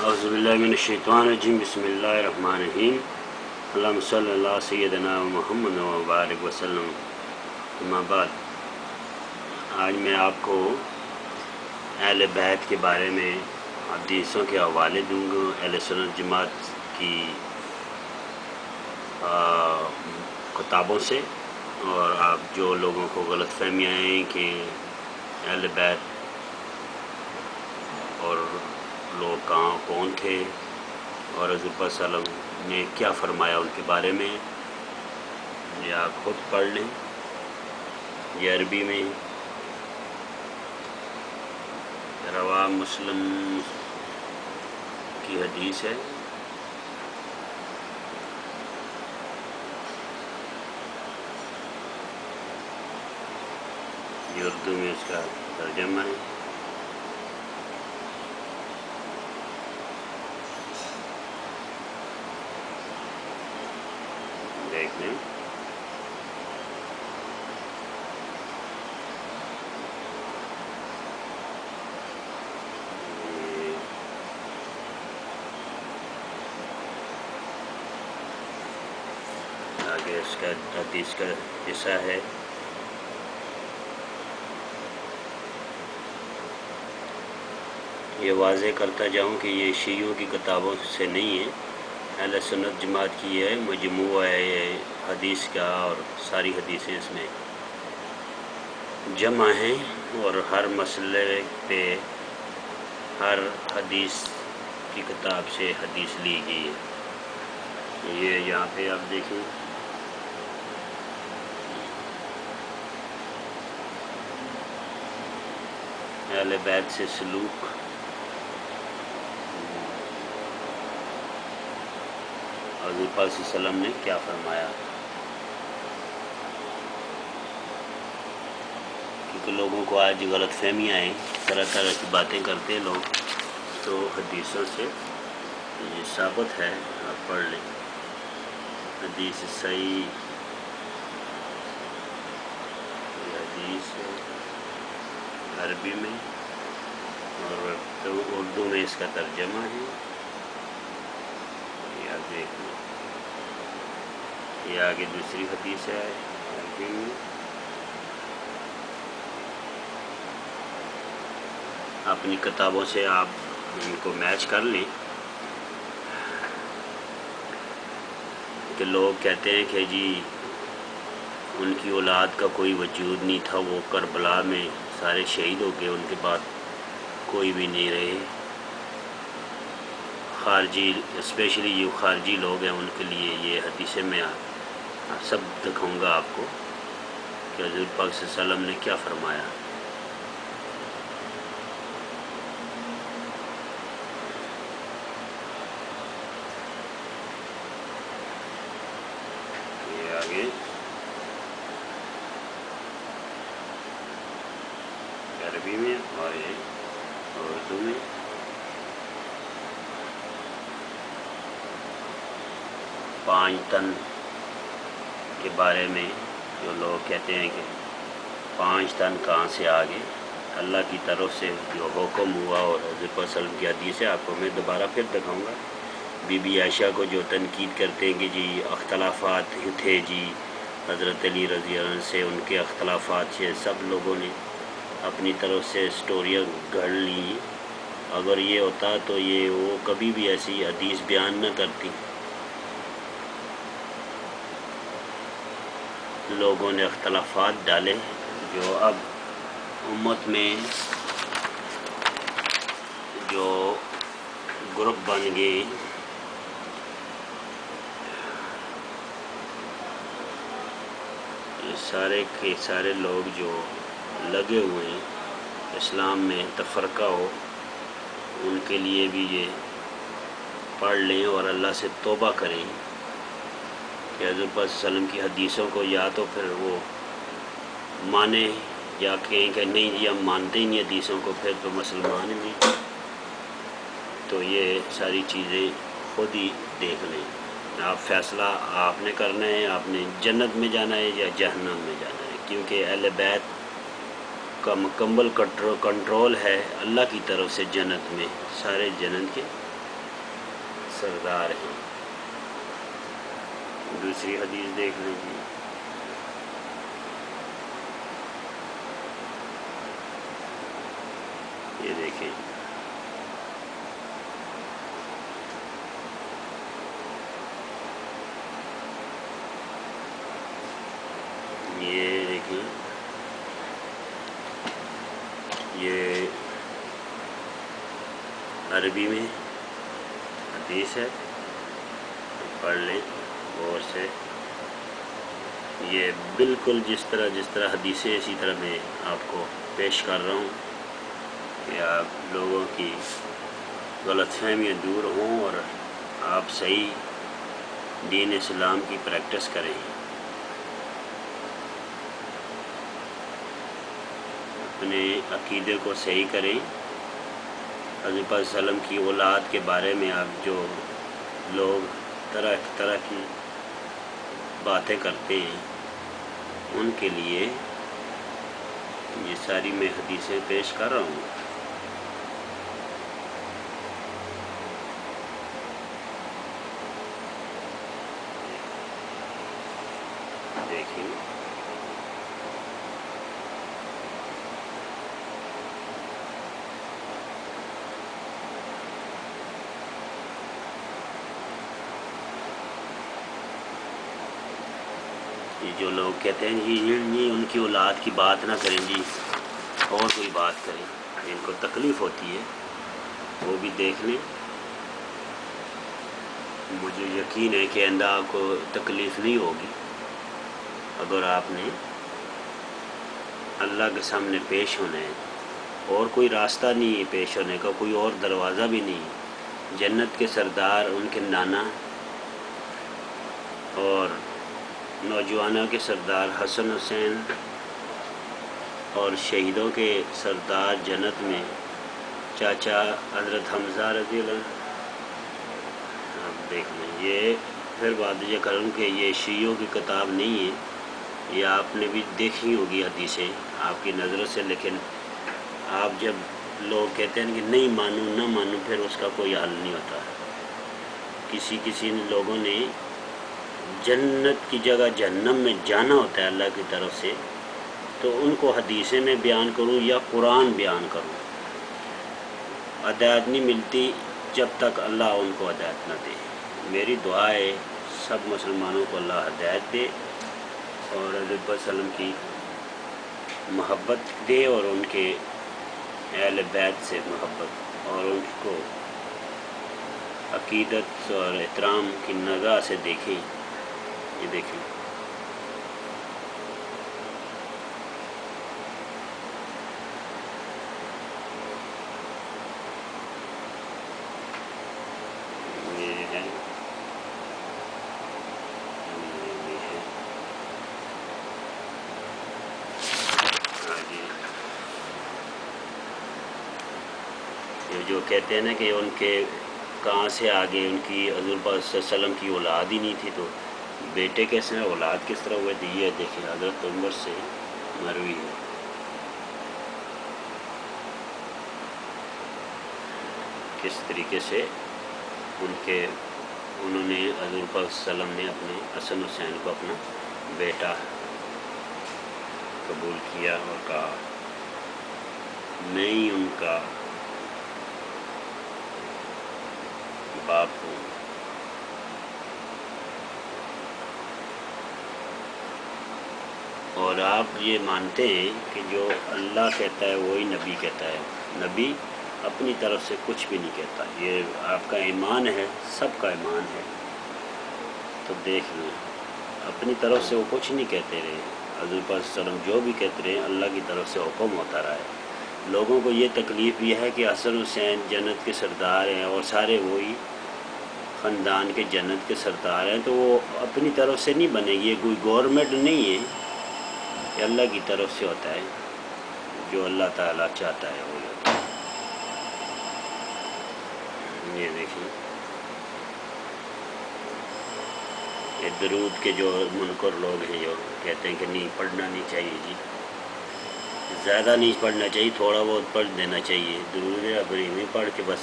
اعوذ باللہ من الشیطان الرجیم بسم اللہ الرحمن الرحیم اللہم صلی اللہ سیدنا محمد و بارک وسلم اما بعد آج میں آپ کو اہل بیت کے بارے میں حدیثوں کے حوالے دوں گا، اہل سنت جماعت کی کتابوں سے، اور آپ جو لوگوں کو غلط فہمیاں ہیں کہ اہل بیت اور لوگ کہاں کون تھے اور حضور صلی اللہ علیہ وسلم نے کیا فرمایا ان کے بارے میں، یہ آپ خود پڑھ لیں۔ یہ عربی میں رواہ مسلم کی حدیث ہے۔ یہ اردو میں اس کا ترجمہ ہے۔ دیکھ لیں۔ آگے اس کا حدیث کا حصہ ہے۔ یہ واضح کرتا جاؤں کہ یہ شیعوں کی کتابوں سے نہیں ہے، اہل سنت جماعت کی ہے، مجموعہ ہے حدیث کا، اور ساری حدیثیں اس میں جمع ہیں، اور ہر مسئلے پہ ہر حدیث کی کتاب سے حدیث لی گئی ہے۔ یہ یہاں پہ آپ دیکھیں، اہل بیت سے سلوک، حضور پاک صلی اللہ علیہ وسلم نے کیا فرمایا، کیونکہ لوگوں کو آج غلط فہمیاں ہیں، طرح طرح کی باتیں کرتے ہیں لوگ، تو حدیثوں سے یہ ثابت ہے۔ آپ پڑھ لیں حدیث صحیح، یہ حدیث ہے عربی میں، اور اردو میں اس کا ترجمہ ہے۔ یہ آپ دیکھ لیں، یہ آگے دوسری حدیث ہے عربی میں۔ اپنی کتابوں سے آپ ان کو میچ کر لیں کہ لوگ کہتے ہیں کہ جی ان کی اولاد کا کوئی وجود نہیں تھا، وہ کربلا میں سارے شہید ہو گئے، ان کے بعد کوئی بھی نہیں رہے۔ خارجی، اسپیشلی جو خارجی لوگ ہیں ان کے لیے یہ حدیثیں میں سب دکھاؤں گا آپ کو کہ حضور پاک صلی اللہ علیہ وسلم نے کیا فرمایا۔ یہ آگے عربی میں اور یہ اردو میں۔ 5 تن کے بارے میں جو لوگ کہتے ہیں کہ 5 تن کہاں سے آگے، اللہ کی طرف سے جو حکم ہوا، اور حضور صلی اللہ علیہ وسلم کی حدیث ہے، آپ کو میں دوبارہ پھر دکھاؤں گا۔ بی بی عائشہ کو جو تنقید کرتے ہیں کہ جی اختلافات تھے، جی حضرت علی رضی اللہ عنہ سے ان کے اختلافات سے سب لوگوں نے اپنی طرف سے سٹوریاں گھڑ لی۔ اگر یہ ہوتا تو یہ وہ کبھی بھی ایسی حدیث بیان نہ کرتی۔ لوگوں نے اختلافات ڈالے جو اب امت میں جو گروپ بن گئے، یہ سارے کے سارے لوگ جو لگے ہوئے ہیں اسلام میں تفرقہ ہو، ان کے لیے بھی یہ پڑھ لیں اور اللہ سے توبہ کریں کہ حضور صلی اللہ علیہ وسلم کی حدیثوں کو یا تو پھر وہ مانیں یا کہیں کہ نہیں جی ہم مانتے ہی نہیں حدیثوں کو، پھر تو مسلمان بھی۔ تو یہ ساری چیزیں خود ہی دیکھ لیں، آپ فیصلہ آپ نے کرنا ہے، آپ نے جنت میں جانا ہے یا جہنم میں جانا ہے، کیونکہ اہل بیت کا مکمل کنٹرول ہے اللہ کی طرف سے جنت میں، سارے جنت کے سردار ہیں۔ دوسری حدیث دیکھ لیں جی۔ یہ دیکھیں، یہ دیکھیں، یہ عربی میں حدیث ہے، پڑھ لیں غور سے۔ یہ بالکل جس طرح حدیثیں اسی طرح میں آپ کو پیش کر رہا ہوں کہ آپ لوگوں کی غلط فہمیاں دور ہوں اور آپ صحیح دین اسلام کی پریکٹس کریں، اپنے عقیدے کو صحیح کریں۔ حضرت پاک صلی اللہ علیہ وسلم کی اولاد کے بارے میں آپ جو لوگ طرح کی باتیں کرتے ہیں، ان کے لیے یہ ساری میں حدیثیں پیش کر رہا ہوں۔ دیکھیں، یہ جو لوگ کہتے ہیں جی ان کی اولاد کی بات نہ کریں جی، اور کوئی بات کریں، ان کو تکلیف ہوتی ہے، وہ بھی دیکھ لیں۔ مجھے یقین ہے کہ آئندہ آپ کو تکلیف نہیں ہوگی اگر آپ نے اللہ کے سامنے پیش ہونا ہے، اور کوئی راستہ نہیں ہے پیش ہونے کا، کوئی اور دروازہ بھی نہیں۔ جنت کے سردار، ان کے نانا اور نوجوانوں کے سردار حسن حسین اور شہیدوں کے سردار جنت میں چاچا حضرت حمزہ رضی اللہ عنہ، آپ دیکھ لیں۔ یہ پھر بات یہ کروں کہ یہ شیعوں کی کتاب نہیں ہے، یہ آپ نے بھی دیکھی ہوگی حدیثیں آپ کی نظروں سے، لیکن آپ جب لوگ کہتے ہیں کہ نہیں مانوں نہ مانوں، پھر اس کا کوئی حل نہیں ہوتا۔ کسی لوگوں نے جنت کی جگہ جہنم میں جانا ہوتا ہے اللہ کی طرف سے، تو ان کو حدیثیں میں بیان کروں یا قرآن بیان کروں، ہدایت نہیں ملتی جب تک اللہ ان کو ہدایت نہ دے۔ میری دعا ہے سب مسلمانوں کو اللہ ہدایت دے اور حضرت صلی اللہ علیہ وسلم کی محبت دے، اور ان کے اہل بیت سے محبت، اور ان کو عقیدت اور احترام کی نگاہ سے دیکھیں۔ یہ دیکھیں، یہ ہے، یہ ہے، ہاں جی۔ یہ جو کہتے ہیں نا کہ ان کے کہاں سے آگے، ان کی حضور پاک صلی اللہ علیہ وسلم کی اولاد ہی نہیں تھی، تو بیٹے کیسے ہیں، اولاد کس طرح ہوئے تھی؟ یہ دیکھیں، حضرت عمر سے مروی ہے، کس طریقے سے انہوں نے حضور پاک صلی اللہ علیہ وسلم نے اپنے حسن حسین کو اپنا بیٹا قبول کیا اور کہا میں ہی ان کا باپ ہوں۔ اور آپ یہ مانتے ہیں کہ جو اللہ کہتا ہے وہی نبی کہتا ہے، نبی اپنی طرف سے کچھ بھی نہیں کہتا۔ یہ آپ کا ایمان ہے، سب کا ایمان ہے، تو دیکھ لیں اپنی طرف سے وہ کچھ نہیں کہتے رہے۔ حضور پاک صلی اللہ علیہ وسلم جو بھی کہتے رہے اللہ کی طرف سے حکم ہوتا رہا ہے۔ لوگوں کو یہ تکلیف یہ ہے کہ حسن حسین جنت کے سردار ہیں اور سارے وہی خاندان کے جنت کے سردار ہیں، تو وہ اپنی طرف سے نہیں بنے گی، یہ کوئی گورنمنٹ نہیں ہے، یہ اللہ کی طرف سے ہوتا ہے، جو اللہ تعالیٰ چاہتا ہے وہی ہوتا ہے۔ یہ دیکھیں، یہ درود کے جو منکر لوگ ہیں جو کہتے ہیں کہ نہیں پڑھنا نہیں چاہیے جی، زیادہ نہیں پڑھنا چاہیے، تھوڑا بہت پڑھ دینا چاہیے، درود ابراہیمی پڑھ کے بس